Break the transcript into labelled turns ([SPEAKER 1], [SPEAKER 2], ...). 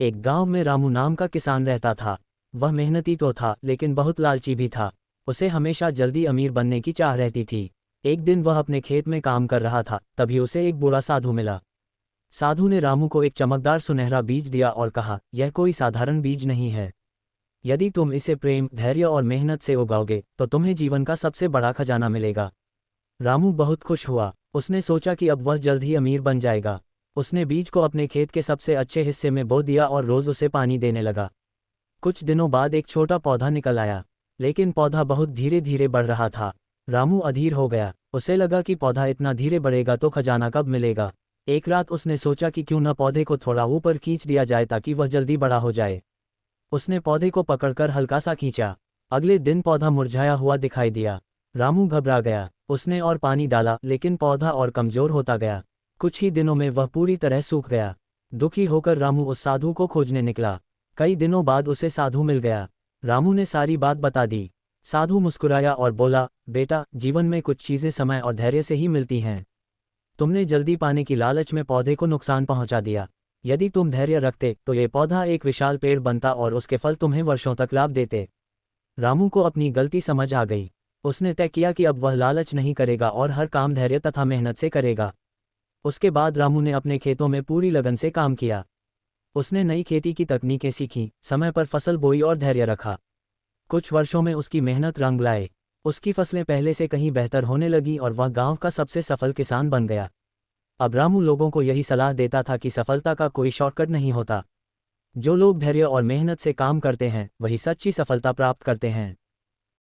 [SPEAKER 1] एक गांव में रामू नाम का किसान रहता था। वह मेहनती तो था लेकिन बहुत लालची भी था। उसे हमेशा जल्दी अमीर बनने की चाह रहती थी। एक दिन वह अपने खेत में काम कर रहा था, तभी उसे एक बूढ़ा साधु मिला। साधु ने रामू को एक चमकदार सुनहरा बीज दिया और कहा, यह कोई साधारण बीज नहीं है। यदि तुम इसे प्रेम, धैर्य और मेहनत से उगाओगे तो तुम्हें जीवन का सबसे बड़ा खजाना मिलेगा। रामू बहुत खुश हुआ। उसने सोचा कि अब वह जल्द ही अमीर बन जाएगा। उसने बीज को अपने खेत के सबसे अच्छे हिस्से में बो दिया और रोज उसे पानी देने लगा। कुछ दिनों बाद एक छोटा पौधा निकल आया, लेकिन पौधा बहुत धीरे धीरे बढ़ रहा था। रामू अधीर हो गया। उसे लगा कि पौधा इतना धीरे बढ़ेगा तो खजाना कब मिलेगा। एक रात उसने सोचा कि क्यों न पौधे को थोड़ा ऊपर खींच दिया जाए ताकि वह जल्दी बड़ा हो जाए। उसने पौधे को पकड़कर हल्का सा खींचा। अगले दिन पौधा मुरझाया हुआ दिखाई दिया। रामू घबरा गया। उसने और पानी डाला लेकिन पौधा और कमजोर होता गया। कुछ ही दिनों में वह पूरी तरह सूख गया। दुखी होकर रामू उस साधु को खोजने निकला। कई दिनों बाद उसे साधु मिल गया। रामू ने सारी बात बता दी। साधु मुस्कुराया और बोला, बेटा, जीवन में कुछ चीज़ें समय और धैर्य से ही मिलती हैं। तुमने जल्दी पाने की लालच में पौधे को नुकसान पहुंचा दिया। यदि तुम धैर्य रखते तो ये पौधा एक विशाल पेड़ बनता और उसके फल तुम्हें वर्षों तक लाभ देते। रामू को अपनी गलती समझ आ गई। उसने तय किया कि अब वह लालच नहीं करेगा और हर काम धैर्य तथा मेहनत से करेगा। उसके बाद रामू ने अपने खेतों में पूरी लगन से काम किया। उसने नई खेती की तकनीकें सीखीं, समय पर फसल बोई और धैर्य रखा। कुछ वर्षों में उसकी मेहनत रंग लाए। उसकी फसलें पहले से कहीं बेहतर होने लगी और वह गांव का सबसे सफल किसान बन गया। अब रामू लोगों को यही सलाह देता था कि सफलता का कोई शॉर्टकट नहीं होता। जो लोग धैर्य और मेहनत से काम करते हैं वही सच्ची सफलता प्राप्त करते हैं।